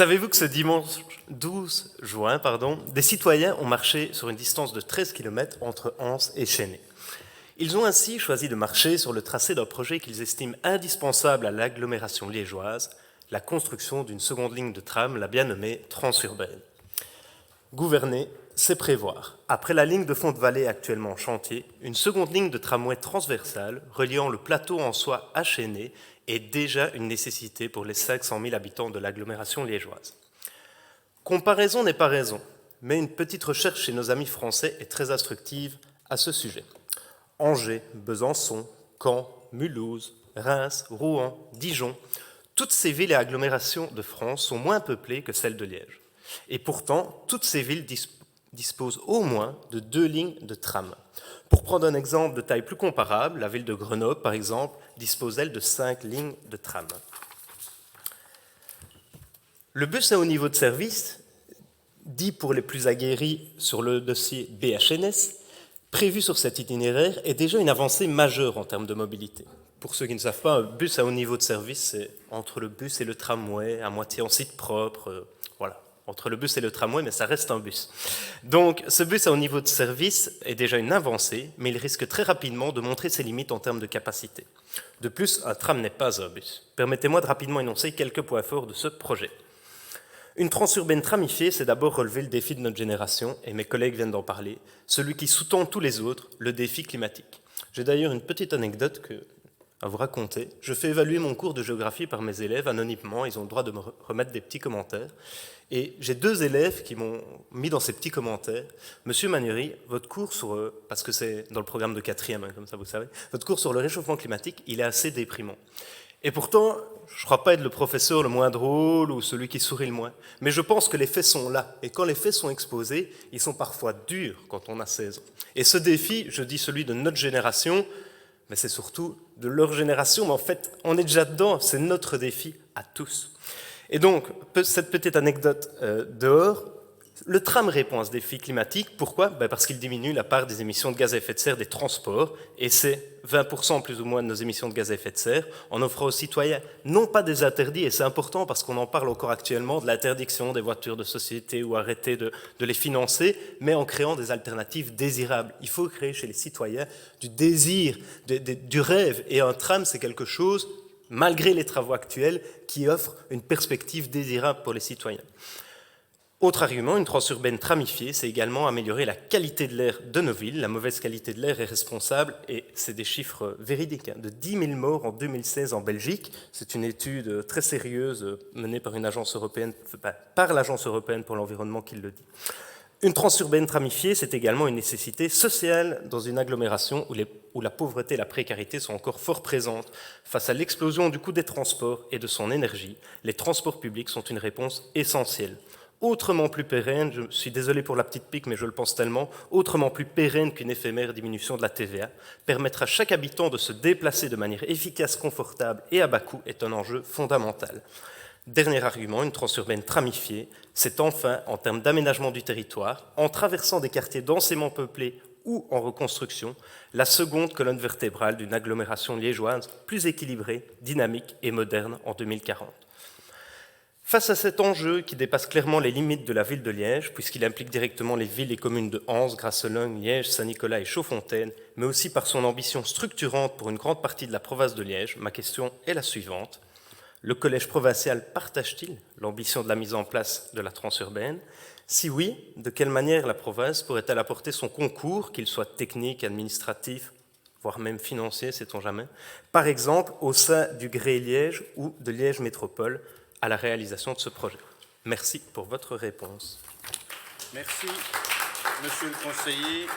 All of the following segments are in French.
Savez-vous que ce dimanche 12 juin, des citoyens ont marché sur une distance de 13 km entre Anse et Chênay. Ils ont ainsi choisi de marcher sur le tracé d'un projet qu'ils estiment indispensable à l'agglomération liégeoise, la construction d'une seconde ligne de tram, la bien nommée Transurbaine. Gouverner, c'est prévoir. Après la ligne de fond de vallée actuellement en chantier, une seconde ligne de tramway transversale reliant le plateau en soi à Chênay est déjà une nécessité pour les 500 000 habitants de l'agglomération liégeoise. Comparaison n'est pas raison, mais une petite recherche chez nos amis français est très instructive à ce sujet. Angers, Besançon, Caen, Mulhouse, Reims, Rouen, Dijon, toutes ces villes et agglomérations de France sont moins peuplées que celles de Liège. Et pourtant, toutes ces villes disposent au moins de 2 lignes de tram. Pour prendre un exemple de taille plus comparable, la ville de Grenoble, par exemple, dispose, elle, de 5 lignes de tram. Le bus à haut niveau de service, dit pour les plus aguerris sur le dossier BHNS, prévu sur cet itinéraire, est déjà une avancée majeure en termes de mobilité. Pour ceux qui ne savent pas, un bus à haut niveau de service, c'est entre le bus et le tramway, à moitié en site propre, voilà. Entre le bus et le tramway, mais ça reste un bus. Donc, ce bus à haut niveau de service est déjà une avancée, mais il risque très rapidement de montrer ses limites en termes de capacité. De plus, un tram n'est pas un bus. Permettez-moi de rapidement énoncer quelques points forts de ce projet. Une transurbaine tramifiée, c'est d'abord relever le défi de notre génération, et mes collègues viennent d'en parler, celui qui sous-tend tous les autres, le défi climatique. J'ai d'ailleurs une petite anecdote à vous raconter. Je fais évaluer mon cours de géographie par mes élèves anonymement, ils ont le droit de me remettre des petits commentaires. Et j'ai 2 élèves qui m'ont mis dans ces petits commentaires. Monsieur Manury, votre cours sur, parce que c'est dans le programme de 4e, comme ça vous savez, votre cours sur le réchauffement climatique, il est assez déprimant. Et pourtant, je ne crois pas être le professeur le moins drôle ou celui qui sourit le moins, mais je pense que les faits sont là. Et quand les faits sont exposés, ils sont parfois durs quand on a 16 ans. Et ce défi, je dis celui de notre génération, mais c'est surtout de leur génération, mais en fait, on est déjà dedans, c'est notre défi à tous. Et donc, cette petite anecdote dehors, le tram répond à ce défi climatique. Pourquoi ? Parce qu'il diminue la part des émissions de gaz à effet de serre des transports, et c'est 20% plus ou moins de nos émissions de gaz à effet de serre, en offrant aux citoyens non pas des interdits, et c'est important parce qu'on en parle encore actuellement, de l'interdiction des voitures de société ou arrêter de les financer, mais en créant des alternatives désirables. Il faut créer chez les citoyens du désir, du rêve, et un tram, c'est quelque chose, malgré les travaux actuels, qui offre une perspective désirable pour les citoyens. Autre argument, une transurbaine tramifiée, c'est également améliorer la qualité de l'air de nos villes. La mauvaise qualité de l'air est responsable, et c'est des chiffres véridiques, de 10 000 morts en 2016 en Belgique. C'est une étude très sérieuse menée par l'Agence européenne pour l'environnement qui le dit. Une transurbaine tramifiée, c'est également une nécessité sociale dans une agglomération où la pauvreté et la précarité sont encore fort présentes. Face à l'explosion du coût des transports et de son énergie, les transports publics sont une réponse essentielle. Autrement plus pérenne, je suis désolé pour la petite pique, mais je le pense tellement, autrement plus pérenne qu'une éphémère diminution de la TVA, permettre à chaque habitant de se déplacer de manière efficace, confortable et à bas coût est un enjeu fondamental. Dernier argument, une transurbaine tramifiée, c'est enfin, en termes d'aménagement du territoire, en traversant des quartiers densément peuplés ou en reconstruction, la seconde colonne vertébrale d'une agglomération liégeoise plus équilibrée, dynamique et moderne en 2040. Face à cet enjeu qui dépasse clairement les limites de la ville de Liège, puisqu'il implique directement les villes et communes de Anse, Grasseleugne, Liège, Saint-Nicolas et Chaudfontaine, mais aussi par son ambition structurante pour une grande partie de la province de Liège, ma question est la suivante. Le collège provincial partage-t-il l'ambition de la mise en place de la transurbaine ? Si oui, de quelle manière la province pourrait-elle apporter son concours, qu'il soit technique, administratif, voire même financier, sait-on jamais, par exemple au sein du GRE Liège ou de Liège Métropole, à la réalisation de ce projet. Merci pour votre réponse. Merci, monsieur le conseiller.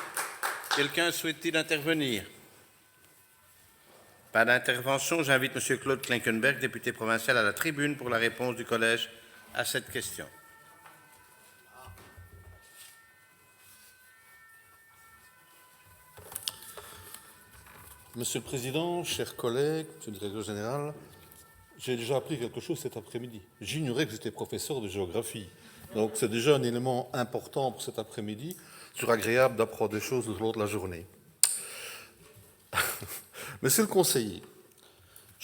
Quelqu'un souhaite-t-il intervenir ? Pas d'intervention. J'invite monsieur Claude Klinkenberg, député provincial, à la tribune pour la réponse du collège à cette question. Monsieur le Président, chers collègues, Monsieur le Directeur général, j'ai déjà appris quelque chose cet après-midi. J'ignorais que j'étais professeur de géographie. Donc c'est déjà un élément important pour cet après-midi. C'est toujours agréable d'apprendre des choses au long de la journée. Monsieur le conseiller,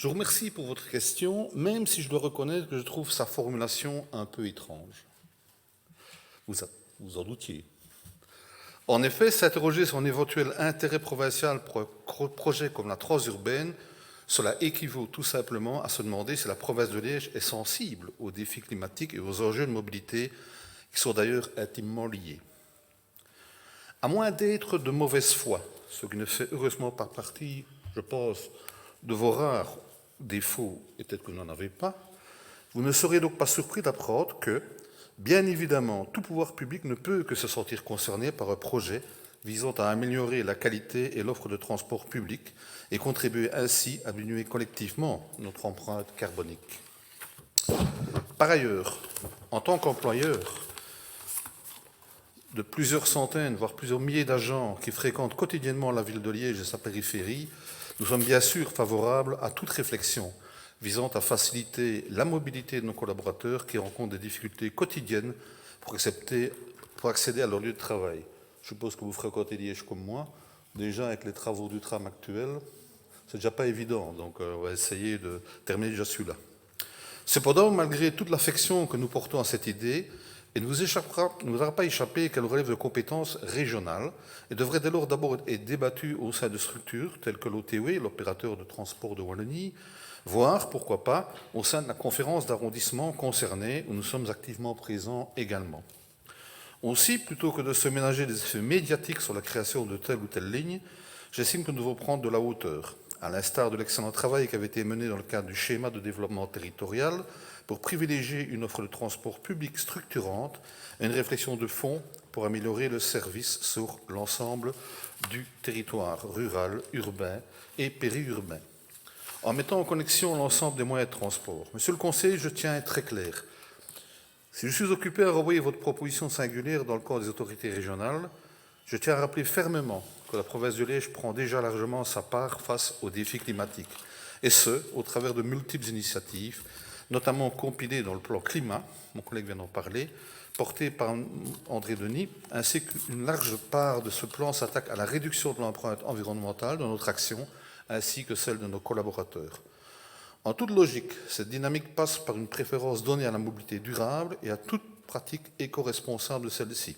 Je vous remercie pour votre question, même si je dois reconnaître que je trouve sa formulation un peu étrange. Vous en doutiez. En effet, s'interroger sur un éventuel intérêt provincial pour un projet comme la transurbaine, cela équivaut tout simplement à se demander si la province de Liège est sensible aux défis climatiques et aux enjeux de mobilité, qui sont d'ailleurs intimement liés. À moins d'être de mauvaise foi, ce qui ne fait heureusement pas partie, je pense, de vos rares défauts, et peut-être que vous n'en avez pas, vous ne serez donc pas surpris d'apprendre que, bien évidemment, tout pouvoir public ne peut que se sentir concerné par un projet visant à améliorer la qualité et l'offre de transport public et contribuer ainsi à diminuer collectivement notre empreinte carbonique. Par ailleurs, en tant qu'employeur de plusieurs centaines, voire plusieurs milliers d'agents qui fréquentent quotidiennement la ville de Liège et sa périphérie, nous sommes bien sûr favorables à toute réflexion visant à faciliter la mobilité de nos collaborateurs qui rencontrent des difficultés quotidiennes pour accéder à leur lieu de travail. Je suppose que vous fréquentez Liège comme moi. Déjà, avec les travaux du tram actuels, c'est déjà pas évident, donc on va essayer de terminer déjà celui-là. Cependant, malgré toute l'affection que nous portons à cette idée, il ne nous aura pas échappé qu'elle relève de compétences régionales et devrait dès lors d'abord être débattue au sein de structures telles que l'OTW, l'opérateur de transport de Wallonie, voire, pourquoi pas, au sein de la conférence d'arrondissement concernée, où nous sommes activement présents également. Aussi, plutôt que de se ménager des effets médiatiques sur la création de telle ou telle ligne, j'estime que nous devons prendre de la hauteur, à l'instar de l'excellent travail qui avait été mené dans le cadre du schéma de développement territorial pour privilégier une offre de transport public structurante et une réflexion de fond pour améliorer le service sur l'ensemble du territoire rural, urbain et périurbain, en mettant en connexion l'ensemble des moyens de transport. Monsieur le conseiller, je tiens à être très clair. Si je suis occupé à renvoyer votre proposition singulière dans le cadre des autorités régionales, je tiens à rappeler fermement que la province de Liège prend déjà largement sa part face aux défis climatiques, et ce, au travers de multiples initiatives, notamment compilées dans le plan climat, mon collègue vient d'en parler, porté par André Denis, ainsi qu'une large part de ce plan s'attaque à la réduction de l'empreinte environnementale de notre action, ainsi que celle de nos collaborateurs. En toute logique, cette dynamique passe par une préférence donnée à la mobilité durable et à toute pratique éco-responsable de celle-ci.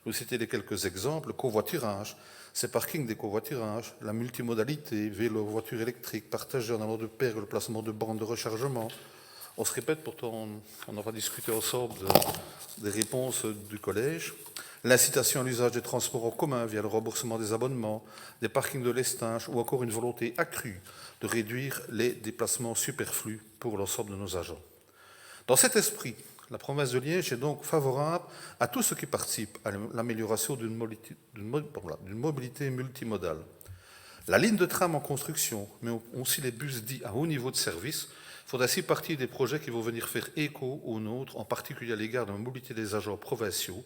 Vous citez les quelques exemples: le covoiturage, ces parkings des covoiturages, la multimodalité, vélo, voiture électrique, partagée en allant de pair, le placement de bornes de rechargement. On se répète, pourtant on aura discuté ensemble des réponses du collège. L'incitation à l'usage des transports en commun via le remboursement des abonnements, des parkings de lestage ou encore une volonté accrue de réduire les déplacements superflus pour l'ensemble de nos agents. Dans cet esprit, la province de Liège est donc favorable à tout ce qui participe à l'amélioration d'une mobilité multimodale. La ligne de tram en construction, mais aussi les bus dits à haut niveau de service, font ainsi partie des projets qui vont venir faire écho aux nôtres, en particulier à l'égard de la mobilité des agents provinciaux,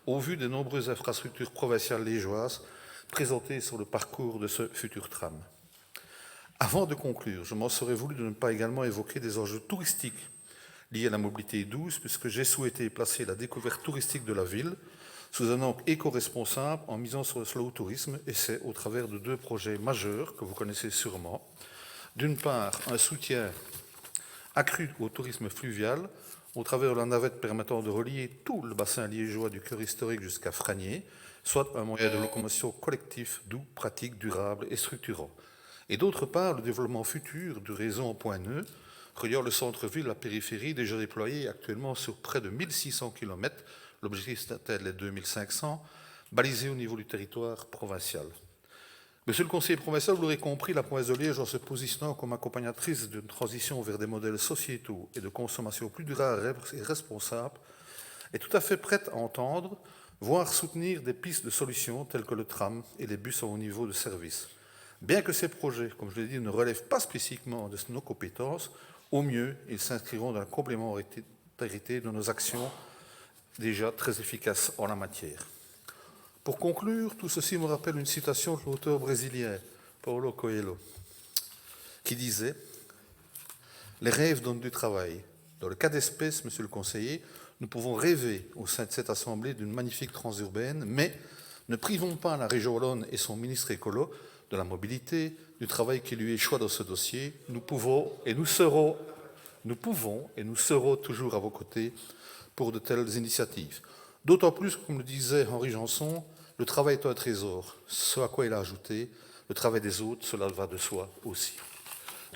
au vu des nombreuses infrastructures provinciales liégeoises présentées sur le parcours de ce futur tram. Avant de conclure, je m'en serais voulu de ne pas également évoquer des enjeux touristiques liés à la mobilité douce, puisque j'ai souhaité placer la découverte touristique de la ville sous un angle éco-responsable en misant sur le slow tourisme, et c'est au travers de deux projets majeurs que vous connaissez sûrement. D'une part, un soutien accru au tourisme fluvial, au travers de la navette permettant de relier tout le bassin liégeois du cœur historique jusqu'à Fragnier, soit un moyen de locomotion collectif, doux, pratique, durable et structurant. Et d'autre part, le développement futur du réseau en point nœud, reliant le centre-ville à la périphérie, déjà déployé actuellement sur près de 1600 km, l'objectif c'est d'atteindre les 2500, balisé au niveau du territoire provincial. Monsieur le conseiller provincial, vous l'aurez compris, la province de Liège, en se positionnant comme accompagnatrice d'une transition vers des modèles sociétaux et de consommation plus durables et responsables, est tout à fait prête à entendre, voire soutenir des pistes de solutions telles que le tram et les bus à haut niveau de service. Bien que ces projets, comme je l'ai dit, ne relèvent pas spécifiquement de nos compétences, au mieux, ils s'inscriront dans la complémentarité de nos actions déjà très efficaces en la matière. Pour conclure, tout ceci me rappelle une citation de l'auteur brésilien Paulo Coelho, qui disait « Les rêves donnent du travail. Dans le cas d'espèce, monsieur le conseiller, nous pouvons rêver au sein de cette assemblée d'une magnifique transurbaine, mais ne privons pas la région wallonne et son ministre écolo de la mobilité, du travail qui lui échoit dans ce dossier. Nous pouvons et nous serons toujours à vos côtés pour de telles initiatives. D'autant plus, comme le disait Henri Janson, le travail est un trésor. Ce à quoi il a ajouté, le travail des autres, cela va de soi aussi.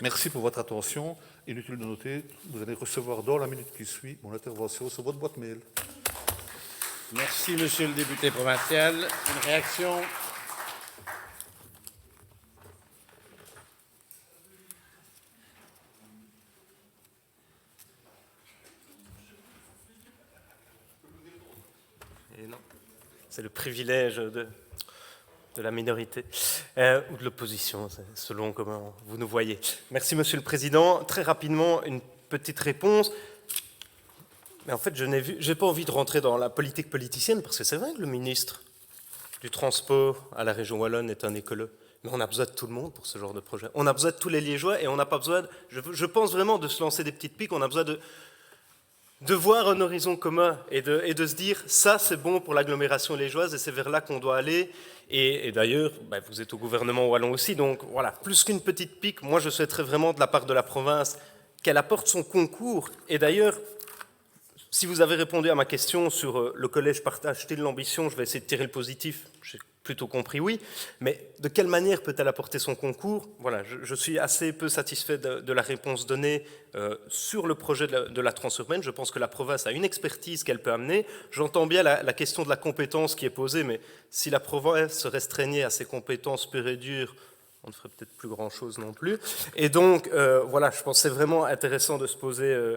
Merci pour votre attention. Inutile de noter, vous allez recevoir dans la minute qui suit mon intervention sur votre boîte mail. Merci, monsieur le député provincial. Une réaction? Et non, c'est le privilège de la minorité ou de l'opposition, selon comment vous nous voyez. Merci, Monsieur le Président. Très rapidement, une petite réponse. Mais en fait, je n'ai pas envie de rentrer dans la politique politicienne, parce que c'est vrai que le ministre du Transport à la région Wallonne est un écolo. Mais on a besoin de tout le monde pour ce genre de projet. On a besoin de tous les Liégeois et on n'a pas besoin, je pense vraiment, de se lancer des petites piques. On a besoin de voir un horizon commun et de se dire ça c'est bon pour l'agglomération liégeoise et c'est vers là qu'on doit aller. Et d'ailleurs, vous êtes au gouvernement wallon aussi, donc voilà, plus qu'une petite pique, moi je souhaiterais vraiment de la part de la province qu'elle apporte son concours. Et d'ailleurs, si vous avez répondu à ma question sur le collège partage-t-il l'ambition, je vais essayer de tirer le positif. J'ai plutôt compris oui, mais de quelle manière peut-elle apporter son concours? Voilà, je suis assez peu satisfait de la réponse donnée sur le projet de la transurbaine. Je pense que la province a une expertise qu'elle peut amener. J'entends bien la question de la compétence qui est posée, mais si la province se restreignait à ses compétences pures et dures, on ne ferait peut-être plus grand-chose non plus. Et donc, voilà, je pense que c'est vraiment intéressant de se poser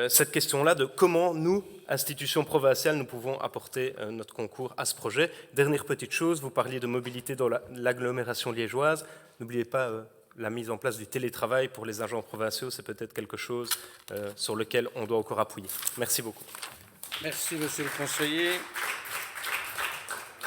cette question-là de comment nous, institutions provinciales, nous pouvons apporter notre concours à ce projet. Dernière petite chose, vous parliez de mobilité dans l'agglomération liégeoise. N'oubliez pas la mise en place du télétravail pour les agents provinciaux, c'est peut-être quelque chose sur lequel on doit encore appuyer. Merci beaucoup. Merci, monsieur le conseiller.